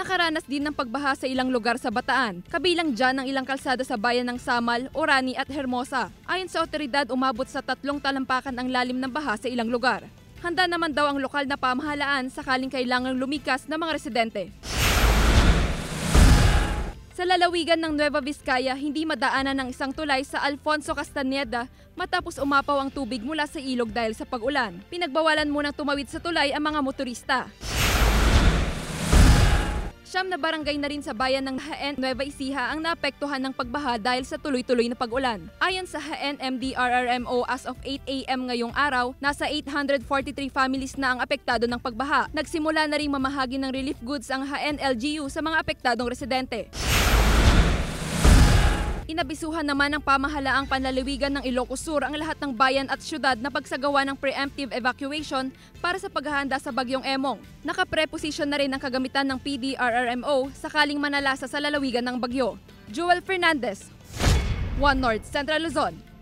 Nakaranas din ng pagbaha sa ilang lugar sa Bataan, kabilang dyan ang ilang kalsada sa bayan ng Samal, Orani at Hermosa. Ayon sa otoridad, umabot sa 3 talampakan ang lalim ng baha sa ilang lugar. Handa naman daw ang lokal na pamahalaan sakaling kailangang lumikas ng mga residente. Sa lalawigan ng Nueva Vizcaya, hindi madaanan ng isang tulay sa Alfonso Castañeda matapos umapaw ang tubig mula sa ilog dahil sa pag-ulan. Pinagbawalan munang tumawid sa tulay ang mga motorista. 9 na barangay na rin sa bayan ng Jaén, Nueva Ecija ang naapektuhan ng pagbaha dahil sa tuloy-tuloy na pag-ulan. Ayon sa Jaén MDRRMO, as of 8 AM ngayong araw, nasa 843 families na ang apektado ng pagbaha. Nagsimula na rin mamahagi ng relief goods ang Jaén LGU sa mga apektadong residente. Inabisuhan naman ng pamahalaang panlalawigan ng Ilocos Sur ang lahat ng bayan at syudad na pagsagawa ng preemptive evacuation para sa paghahanda sa bagyong Emong. Nakapreposition na rin ang kagamitan ng PDRRMO sakaling manalasa sa lalawigan ng bagyo. Joel Fernandez, One North Central Luzon.